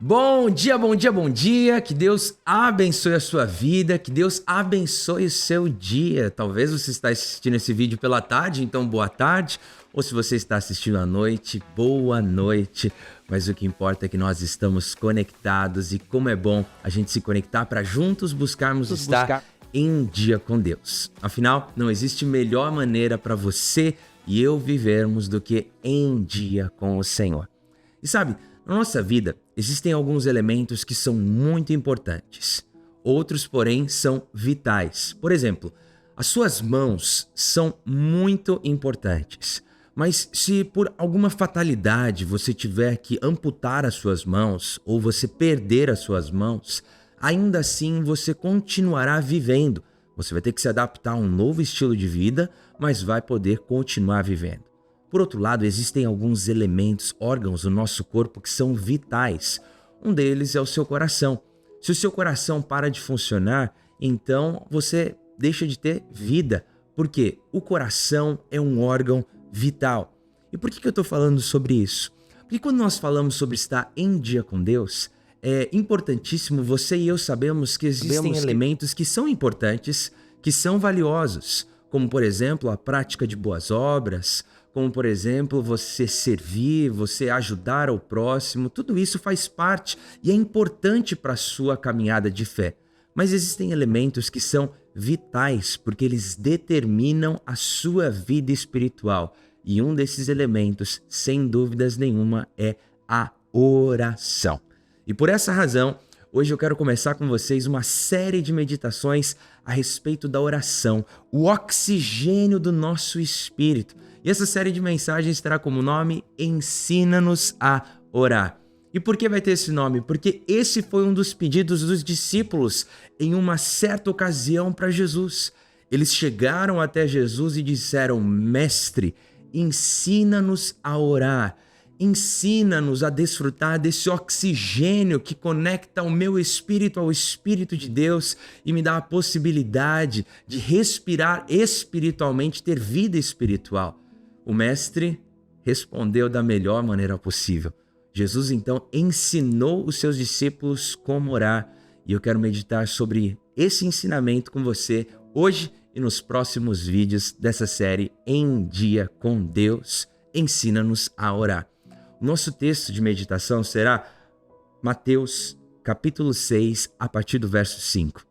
Bom dia, bom dia, bom dia. Que Deus abençoe a sua vida, que Deus abençoe o seu dia. Talvez você está assistindo esse vídeo pela tarde, então boa tarde. Ou se você está assistindo à noite, boa noite. Mas o que importa é que nós estamos conectados e como é bom a gente se conectar para juntos buscarmos estar em dia com Deus. Afinal, não existe melhor maneira para você e eu vivermos do que em dia com o Senhor. E sabe, na nossa vida, existem alguns elementos que são muito importantes. Outros, porém, são vitais. Por exemplo, as suas mãos são muito importantes. Mas se por alguma fatalidade você tiver que amputar as suas mãos ou você perder as suas mãos, ainda assim você continuará vivendo. Você vai ter que se adaptar a um novo estilo de vida, mas vai poder continuar vivendo. Por outro lado, existem alguns elementos, órgãos do nosso corpo que são vitais. Um deles é o seu coração. Se o seu coração para de funcionar, então você deixa de ter vida, porque o coração é um órgão vital. E por que eu estou falando sobre isso? Porque quando nós falamos sobre estar em dia com Deus, é importantíssimo, você e eu sabemos que existem elementos que são importantes, que são valiosos, como por exemplo a prática de boas obras, como por exemplo você servir, você ajudar ao próximo, tudo isso faz parte e é importante para a sua caminhada de fé. Mas existem elementos que são vitais porque eles determinam a sua vida espiritual. E um desses elementos, sem dúvidas nenhuma, é a oração. E por essa razão, hoje eu quero começar com vocês uma série de meditações a respeito da oração, o oxigênio do nosso espírito. E essa série de mensagens terá como nome Ensina-nos a Orar. E por que vai ter esse nome? Porque esse foi um dos pedidos dos discípulos em uma certa ocasião para Jesus. Eles chegaram até Jesus e disseram: Mestre, ensina-nos a orar. Ensina-nos a desfrutar desse oxigênio que conecta o meu espírito ao Espírito de Deus e me dá a possibilidade de respirar espiritualmente, ter vida espiritual. O mestre respondeu da melhor maneira possível. Jesus então ensinou os seus discípulos como orar e eu quero meditar sobre esse ensinamento com você hoje e nos próximos vídeos dessa série Em Dia com Deus. Ensina-nos a orar. O nosso texto de meditação será Mateus, capítulo 6, a partir do verso 5.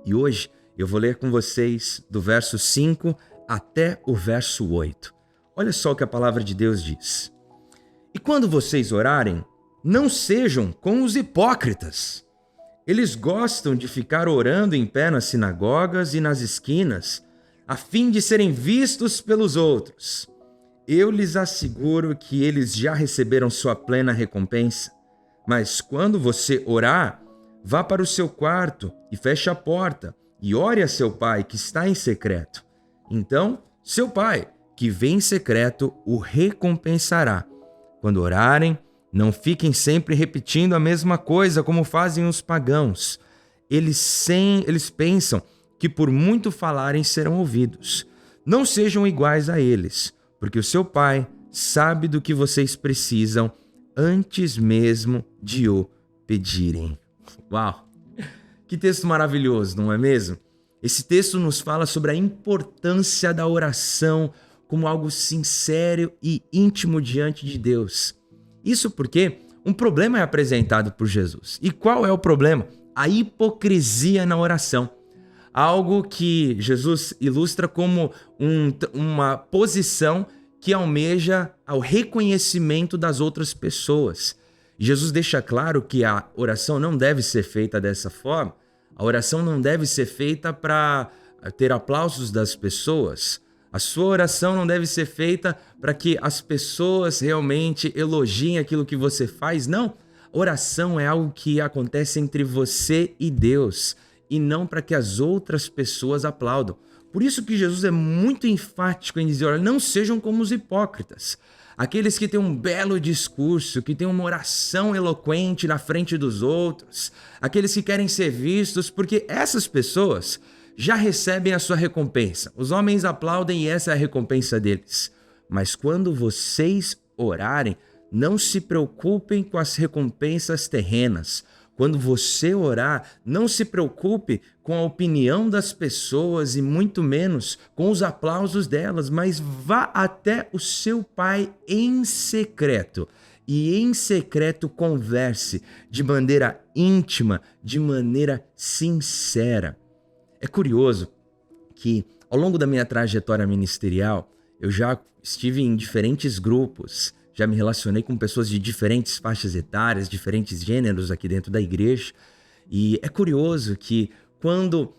E hoje eu vou ler com vocês do verso 5 até o verso 8. Olha só o que a palavra de Deus diz. E quando vocês orarem, não sejam como os hipócritas. Eles gostam de ficar orando em pé nas sinagogas e nas esquinas, a fim de serem vistos pelos outros. Eu lhes asseguro que eles já receberam sua plena recompensa. Mas quando você orar, vá para o seu quarto e feche a porta e ore a seu pai que está em secreto. Então, seu pai, que vem em secreto, o recompensará. Quando orarem, não fiquem sempre repetindo a mesma coisa como fazem os pagãos. Eles pensam que por muito falarem serão ouvidos. Não sejam iguais a eles, porque o seu pai sabe do que vocês precisam antes mesmo de o pedirem. Uau! Que texto maravilhoso, não é mesmo? Esse texto nos fala sobre a importância da oração como algo sincero e íntimo diante de Deus. Isso porque um problema é apresentado por Jesus. E qual é o problema? A hipocrisia na oração. Algo que Jesus ilustra como uma posição que almeja ao reconhecimento das outras pessoas. Jesus deixa claro que a oração não deve ser feita dessa forma. A oração não deve ser feita para ter aplausos das pessoas. A sua oração não deve ser feita para que as pessoas realmente elogiem aquilo que você faz. Não, oração é algo que acontece entre você e Deus e não para que as outras pessoas aplaudam. Por isso que Jesus é muito enfático em dizer, olha, não sejam como os hipócritas. Aqueles que têm um belo discurso, que têm uma oração eloquente na frente dos outros. Aqueles que querem ser vistos, porque essas pessoas já recebem a sua recompensa. Os homens aplaudem e essa é a recompensa deles. Mas quando vocês orarem, não se preocupem com as recompensas terrenas. Quando você orar, não se preocupe com a opinião das pessoas e muito menos com os aplausos delas, mas vá até o seu Pai em secreto. E em secreto converse de maneira íntima, de maneira sincera. É curioso que ao longo da minha trajetória ministerial, eu já estive em diferentes grupos, já me relacionei com pessoas de diferentes faixas etárias, diferentes gêneros aqui dentro da igreja. E é curioso que quando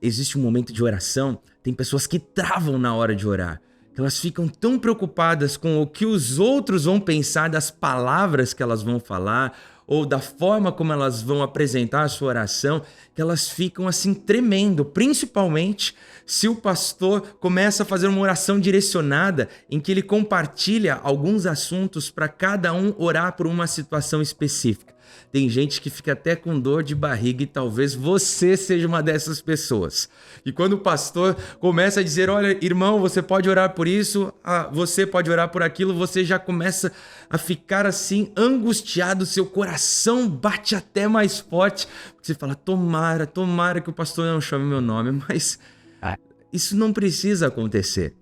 existe um momento de oração, tem pessoas que travam na hora de orar. Elas ficam tão preocupadas com o que os outros vão pensar das palavras que elas vão falar ou da forma como elas vão apresentar a sua oração, que elas ficam assim tremendo, principalmente se o pastor começa a fazer uma oração direcionada em que ele compartilha alguns assuntos para cada um orar por uma situação específica. Tem gente que fica até com dor de barriga e talvez você seja uma dessas pessoas. E quando o pastor começa a dizer, olha, irmão, você pode orar por isso, você pode orar por aquilo, você já começa a ficar assim angustiado, seu coração bate até mais forte. Você fala, tomara que o pastor não chame meu nome, mas isso não precisa acontecer.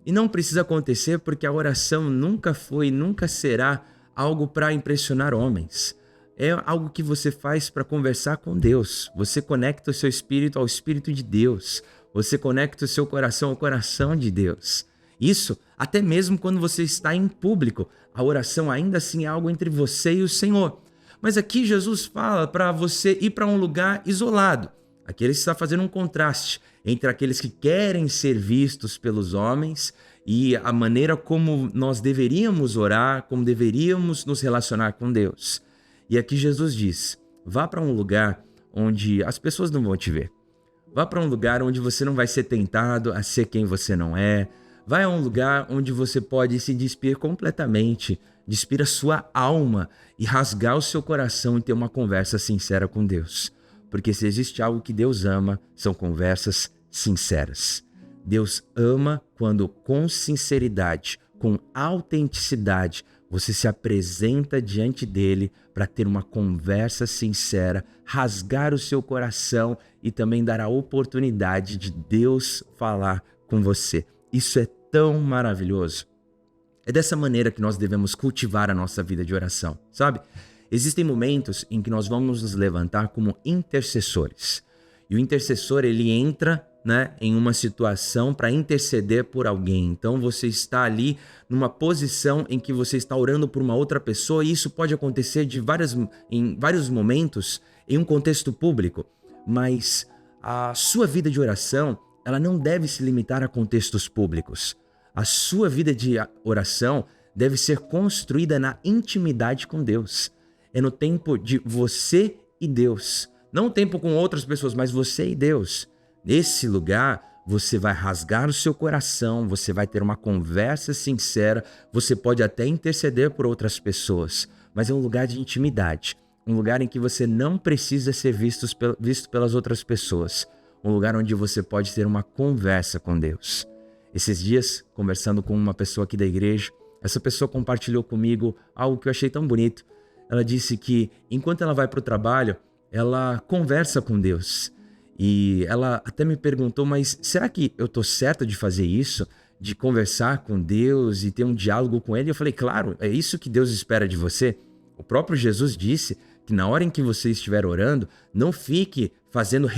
E não precisa acontecer porque a oração nunca foi, nunca será algo para impressionar homens. É algo que você faz para conversar com Deus. Você conecta o seu espírito ao Espírito de Deus. Você conecta o seu coração ao coração de Deus. Isso até mesmo quando você está em público. A oração ainda assim é algo entre você e o Senhor. Mas aqui Jesus fala para você ir para um lugar isolado. Aqui ele está fazendo um contraste entre aqueles que querem ser vistos pelos homens e a maneira como nós deveríamos orar, como deveríamos nos relacionar com Deus. E aqui Jesus diz, vá para um lugar onde as pessoas não vão te ver. Vá para um lugar onde você não vai ser tentado a ser quem você não é. Vai a um lugar onde você pode se despir completamente, despir a sua alma e rasgar o seu coração e ter uma conversa sincera com Deus. Porque se existe algo que Deus ama, são conversas sinceras. Deus ama quando com sinceridade, com autenticidade, você se apresenta diante dele para ter uma conversa sincera, rasgar o seu coração e também dar a oportunidade de Deus falar com você. Isso é tão maravilhoso. É dessa maneira que nós devemos cultivar a nossa vida de oração, sabe? Existem momentos em que nós vamos nos levantar como intercessores. E o intercessor, ele entra em uma situação para interceder por alguém. Então você está ali numa posição em que você está orando por uma outra pessoa e isso pode acontecer em vários momentos em um contexto público. Mas a sua vida de oração, ela não deve se limitar a contextos públicos. A sua vida de oração deve ser construída na intimidade com Deus. É no tempo de você e Deus. Não o tempo com outras pessoas, mas você e Deus. Nesse lugar, você vai rasgar o seu coração, você vai ter uma conversa sincera, você pode até interceder por outras pessoas, mas é um lugar de intimidade, um lugar em que você não precisa ser visto pelas outras pessoas, um lugar onde você pode ter uma conversa com Deus. Esses dias, conversando com uma pessoa aqui da igreja, essa pessoa compartilhou comigo algo que eu achei tão bonito. Ela disse que enquanto ela vai para o trabalho, ela conversa com Deus. E ela até me perguntou, mas será que eu estou certo de fazer isso? De conversar com Deus e ter um diálogo com Ele? Eu falei, claro, é isso que Deus espera de você. O próprio Jesus disse que na hora em que você estiver orando, não fique fazendo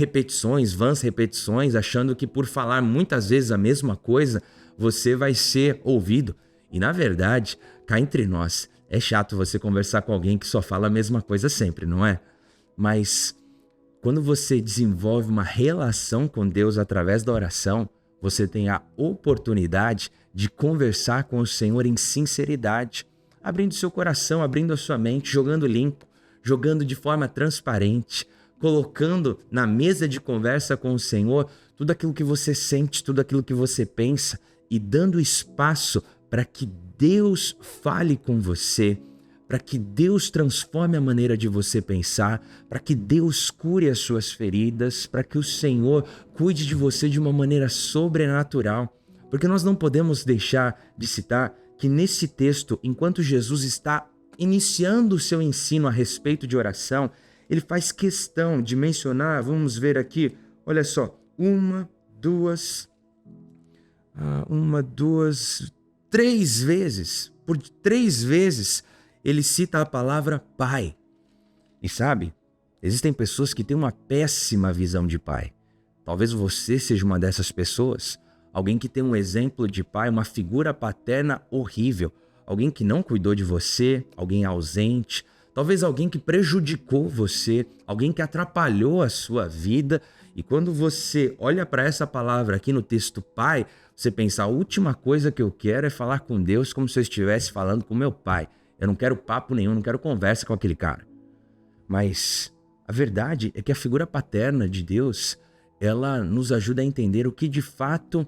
vãs repetições, achando que por falar muitas vezes a mesma coisa, você vai ser ouvido. E na verdade, cá entre nós, é chato você conversar com alguém que só fala a mesma coisa sempre, não é? Mas quando você desenvolve uma relação com Deus através da oração, você tem a oportunidade de conversar com o Senhor em sinceridade, abrindo seu coração, abrindo a sua mente, jogando limpo, jogando de forma transparente, colocando na mesa de conversa com o Senhor tudo aquilo que você sente, tudo aquilo que você pensa e dando espaço para que Deus fale com você, para que Deus transforme a maneira de você pensar, para que Deus cure as suas feridas, para que o Senhor cuide de você de uma maneira sobrenatural. Porque nós não podemos deixar de citar que nesse texto, enquanto Jesus está iniciando o seu ensino a respeito de oração, ele faz questão de mencionar, vamos ver aqui, olha só, três vezes. Por 3 vezes ele cita a palavra pai. E sabe, existem pessoas que têm uma péssima visão de pai. Talvez você seja uma dessas pessoas. Alguém que tem um exemplo de pai, uma figura paterna horrível. Alguém que não cuidou de você, alguém ausente. Talvez alguém que prejudicou você, alguém que atrapalhou a sua vida. E quando você olha para essa palavra aqui no texto pai, você pensa, a última coisa que eu quero é falar com Deus como se eu estivesse falando com meu pai. Eu não quero papo nenhum, não quero conversa com aquele cara. Mas a verdade é que a figura paterna de Deus, ela nos ajuda a entender o que de fato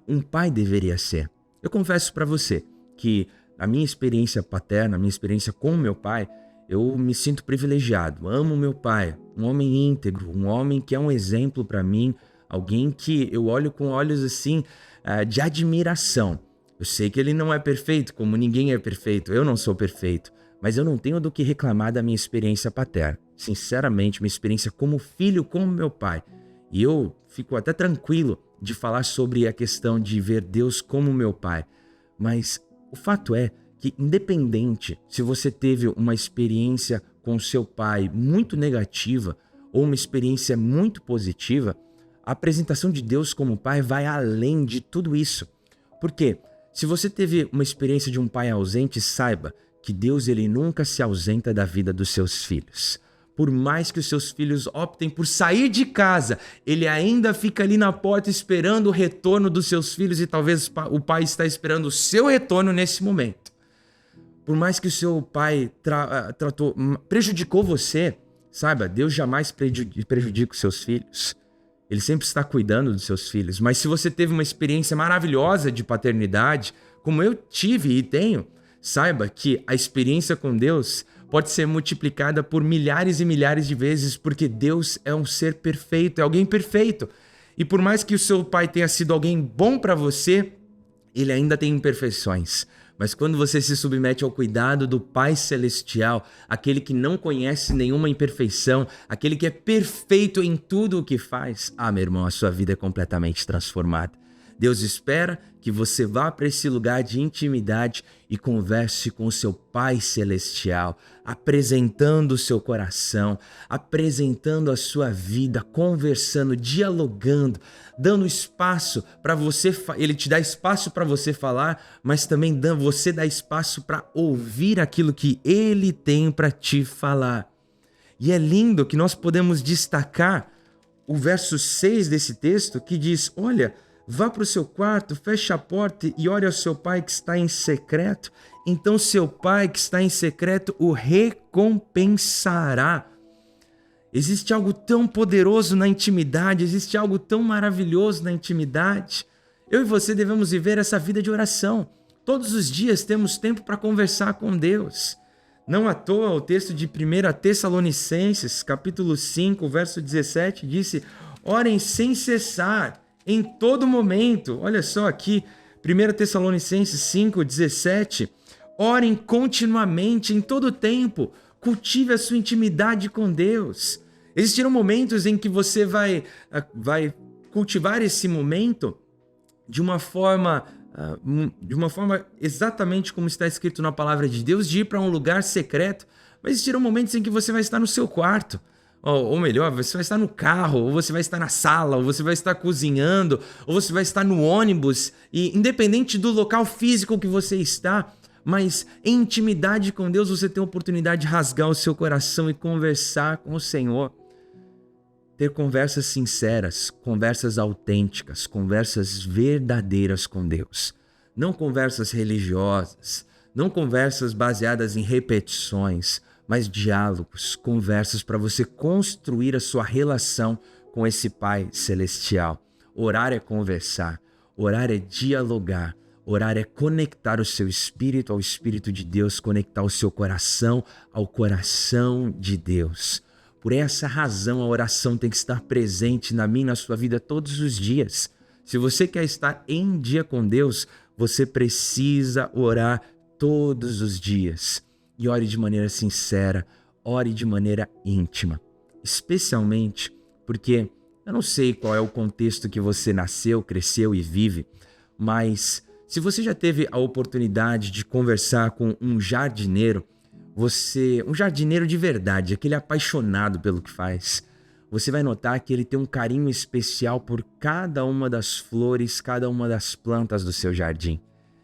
um pai deveria ser. Eu confesso para você que a minha experiência paterna, a minha experiência com meu pai, eu me sinto privilegiado. Amo meu pai, um homem íntegro, um homem que é um exemplo para mim, alguém que eu olho com olhos assim de admiração. Eu sei que ele não é perfeito, como ninguém é perfeito. Eu não sou perfeito, mas eu não tenho do que reclamar da minha experiência paterna. Sinceramente, minha experiência como filho com meu pai. E eu fico até tranquilo de falar sobre a questão de ver Deus como meu pai. Mas o fato é que, independente se você teve uma experiência com seu pai muito negativa ou uma experiência muito positiva, a apresentação de Deus como pai vai além de tudo isso. Por quê? Se você teve uma experiência de um pai ausente, saiba que Deus ele nunca se ausenta da vida dos seus filhos. Por mais que os seus filhos optem por sair de casa, ele ainda fica ali na porta esperando o retorno dos seus filhos e talvez o pai está esperando o seu retorno nesse momento. Por mais que o seu pai prejudicou você, saiba, Deus jamais prejudica os seus filhos. Ele sempre está cuidando dos seus filhos. Mas se você teve uma experiência maravilhosa de paternidade, como eu tive e tenho, saiba que a experiência com Deus pode ser multiplicada por milhares e milhares de vezes, porque Deus é um ser perfeito, é alguém perfeito. E por mais que o seu pai tenha sido alguém bom para você, ele ainda tem imperfeições. Mas quando você se submete ao cuidado do Pai Celestial, aquele que não conhece nenhuma imperfeição, aquele que é perfeito em tudo o que faz, meu irmão, a sua vida é completamente transformada. Deus espera que você vá para esse lugar de intimidade e converse com o seu Pai Celestial, apresentando o seu coração, apresentando a sua vida, conversando, dialogando, dando espaço para você. Ele te dá espaço para você falar, mas também você dá espaço para ouvir aquilo que Ele tem para te falar. E é lindo que nós podemos destacar o verso 6 desse texto que diz, olha, vá para o seu quarto, feche a porta e ore ao seu pai que está em secreto. Então seu pai que está em secreto o recompensará. Existe algo tão poderoso na intimidade, existe algo tão maravilhoso na intimidade. Eu e você devemos viver essa vida de oração. Todos os dias temos tempo para conversar com Deus. Não à toa o texto de 1 Tessalonicenses, capítulo 5, verso 17, disse, orem sem cessar. Em todo momento, olha só aqui, 1 Tessalonicenses 5:17, orem continuamente, em todo tempo, cultive a sua intimidade com Deus. Existirão momentos em que você vai cultivar esse momento de uma forma exatamente como está escrito na palavra de Deus, de ir para um lugar secreto, mas existirão momentos em que você vai estar no seu quarto, ou melhor, você vai estar no carro, ou você vai estar na sala, ou você vai estar cozinhando, ou você vai estar no ônibus, e independente do local físico que você está, mas em intimidade com Deus você tem a oportunidade de rasgar o seu coração e conversar com o Senhor. Ter conversas sinceras, conversas autênticas, conversas verdadeiras com Deus. Não conversas religiosas, não conversas baseadas em repetições, mas diálogos, conversas para você construir a sua relação com esse Pai Celestial. Orar é conversar, orar é dialogar, orar é conectar o seu espírito ao Espírito de Deus, conectar o seu coração ao coração de Deus. Por essa razão, a oração tem que estar presente na minha e na sua vida todos os dias. Se você quer estar em dia com Deus, você precisa orar todos os dias. E ore de maneira sincera, ore de maneira íntima. Especialmente porque eu não sei qual é o contexto que você nasceu, cresceu e vive, mas se você já teve a oportunidade de conversar com um jardineiro, um jardineiro de verdade, aquele apaixonado pelo que faz, você vai notar que ele tem um carinho especial por cada uma das flores, cada uma das plantas do seu jardim.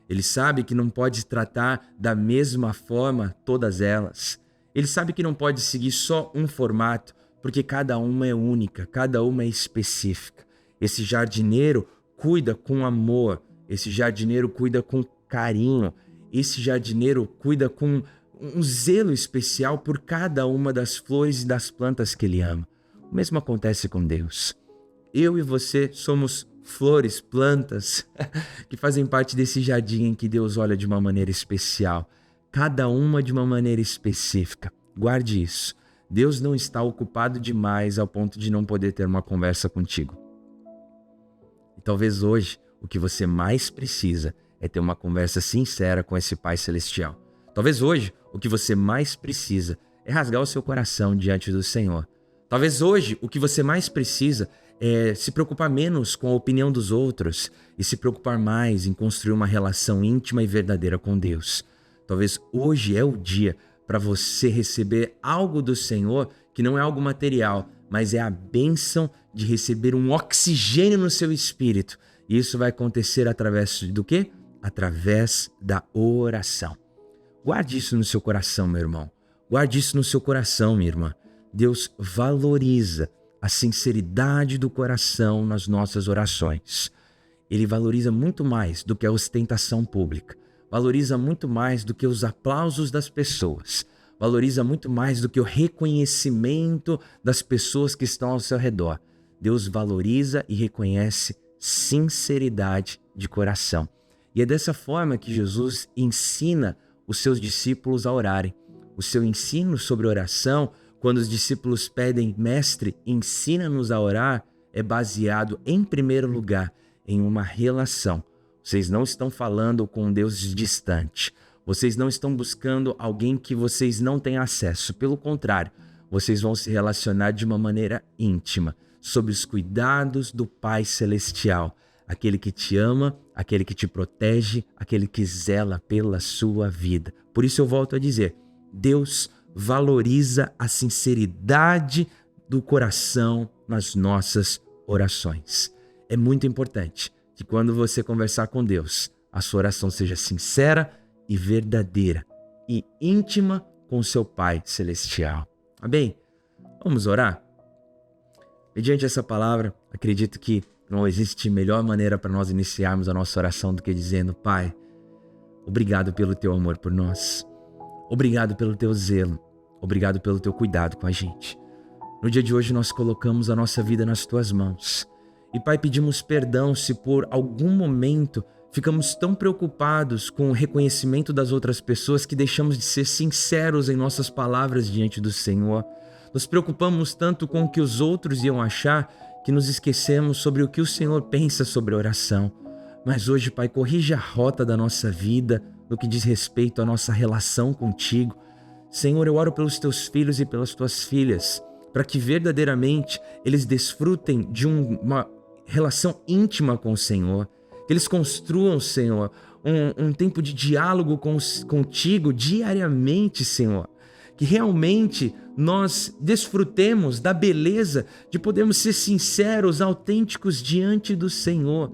Ele sabe que não pode tratar da mesma forma todas elas. Ele sabe que não pode seguir só um formato, porque cada uma é única, cada uma é específica. Esse jardineiro cuida com amor, esse jardineiro cuida com carinho, esse jardineiro cuida com um zelo especial por cada uma das flores e das plantas que ele ama. O mesmo acontece com Deus. Eu e você somos flores, plantas que fazem parte desse jardim em que Deus olha de uma maneira especial, cada uma de uma maneira específica. Guarde isso. Deus não está ocupado demais ao ponto de não poder ter uma conversa contigo. E talvez hoje o que você mais precisa é ter uma conversa sincera com esse Pai Celestial. Talvez hoje o que você mais precisa é rasgar o seu coração diante do Senhor. Talvez hoje o que você mais precisa é se preocupar menos com a opinião dos outros e se preocupar mais em construir uma relação íntima e verdadeira com Deus. Talvez hoje é o dia para você receber algo do Senhor que não é algo material, mas é a bênção de receber um oxigênio no seu espírito. E isso vai acontecer através do quê? Através da oração. Guarde isso no seu coração, meu irmão. Guarde isso no seu coração, minha irmã. Deus valoriza a sinceridade do coração nas nossas orações. Ele valoriza muito mais do que a ostentação pública. Valoriza muito mais do que os aplausos das pessoas. Valoriza muito mais do que o reconhecimento das pessoas que estão ao seu redor. Deus valoriza e reconhece sinceridade de coração. E é dessa forma que Jesus ensina os seus discípulos a orarem. O seu ensino sobre oração, quando os discípulos pedem, mestre, ensina-nos a orar, é baseado, em primeiro lugar, em uma relação. Vocês não estão falando com um Deus distante. Vocês não estão buscando alguém que vocês não têm acesso. Pelo contrário, vocês vão se relacionar de uma maneira íntima, sob os cuidados do Pai Celestial, aquele que te ama, aquele que te protege, aquele que zela pela sua vida. Por isso eu volto a dizer, Deus valoriza a sinceridade do coração nas nossas orações. É muito importante que quando você conversar com Deus, a sua oração seja sincera e verdadeira e íntima com o seu Pai Celestial. Amém? Vamos orar? Mediante essa palavra, acredito que não existe melhor maneira para nós iniciarmos a nossa oração do que dizendo, Pai, obrigado pelo teu amor por nós. Obrigado pelo teu zelo. Obrigado pelo teu cuidado com a gente. No dia de hoje nós colocamos a nossa vida nas tuas mãos. E Pai, pedimos perdão se por algum momento ficamos tão preocupados com o reconhecimento das outras pessoas que deixamos de ser sinceros em nossas palavras diante do Senhor. Nos preocupamos tanto com o que os outros iam achar que nos esquecemos sobre o que o Senhor pensa sobre a oração. Mas hoje, Pai, corrija a rota da nossa vida no que diz respeito à nossa relação contigo. Senhor, eu oro pelos teus filhos e pelas tuas filhas, para que verdadeiramente eles desfrutem de uma relação íntima com o Senhor, que eles construam, Senhor, um tempo de diálogo contigo diariamente, Senhor, que realmente nós desfrutemos da beleza de podermos ser sinceros, autênticos diante do Senhor.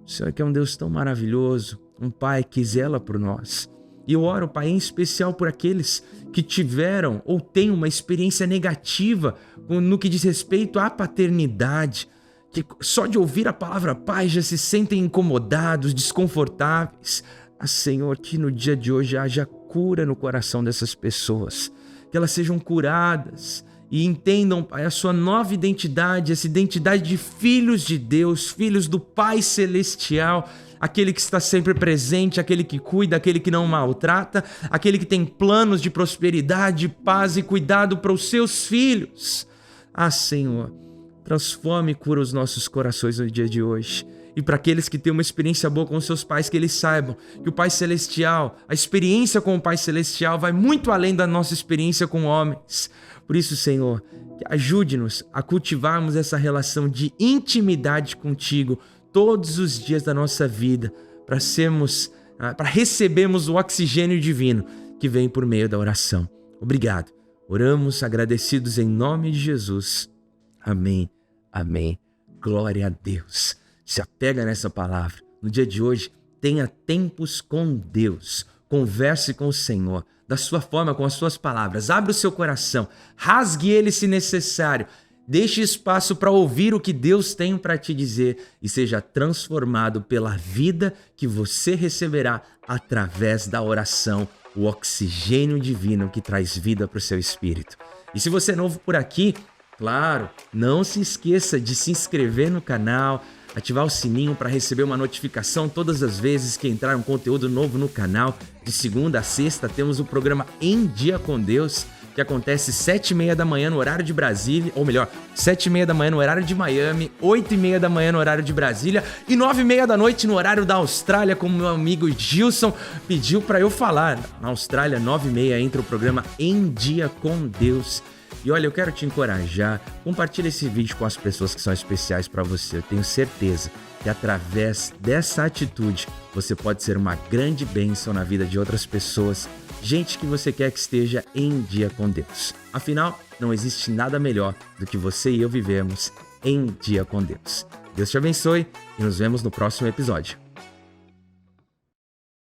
O Senhor que é um Deus tão maravilhoso, um Pai que zela por nós. E eu oro, Pai, em especial por aqueles que tiveram ou têm uma experiência negativa no que diz respeito à paternidade, que só de ouvir a palavra Pai já se sentem incomodados, desconfortáveis. Senhor, que no dia de hoje haja cura no coração dessas pessoas, que elas sejam curadas e entendam, Pai, a sua nova identidade, essa identidade de filhos de Deus, filhos do Pai Celestial, aquele que está sempre presente, aquele que cuida, aquele que não maltrata, aquele que tem planos de prosperidade, paz e cuidado para os seus filhos. Senhor, transforme e cura os nossos corações no dia de hoje E para aqueles que têm uma experiência boa com seus pais, que eles saibam que o Pai Celestial, a experiência com o Pai Celestial vai muito além da nossa experiência com homens. Por isso, Senhor, ajude-nos a cultivarmos essa relação de intimidade contigo todos os dias da nossa vida, para recebermos o oxigênio divino que vem por meio da oração. Obrigado. Oramos agradecidos em nome de Jesus. Amém. Amém. Glória a Deus. Se apega nessa palavra. No dia de hoje, tenha tempos com Deus. Converse com o Senhor, da sua forma, com as suas palavras. Abra o seu coração, rasgue ele se necessário. Deixe espaço para ouvir o que Deus tem para te dizer e seja transformado pela vida que você receberá através da oração, o oxigênio divino que traz vida para o seu espírito. E se você é novo por aqui, claro, não se esqueça de se inscrever no canal, ativar o sininho para receber uma notificação todas as vezes que entrar um conteúdo novo no canal. De segunda a sexta temos o programa Em Dia com Deus, que acontece 7h30 da manhã no horário de Brasília, ou melhor, 7h30 da manhã no horário de Miami, 8h30 da manhã no horário de Brasília e 9h30 da noite no horário da Austrália, como meu amigo Gilson pediu para eu falar. Na Austrália, 9h30 entra o programa Em Dia com Deus. E olha, eu quero te encorajar, compartilha esse vídeo com as pessoas que são especiais para você. Eu tenho certeza que através dessa atitude você pode ser uma grande bênção na vida de outras pessoas, gente que você quer que esteja em dia com Deus. Afinal, não existe nada melhor do que você e eu vivemos em dia com Deus. Deus te abençoe e nos vemos no próximo episódio.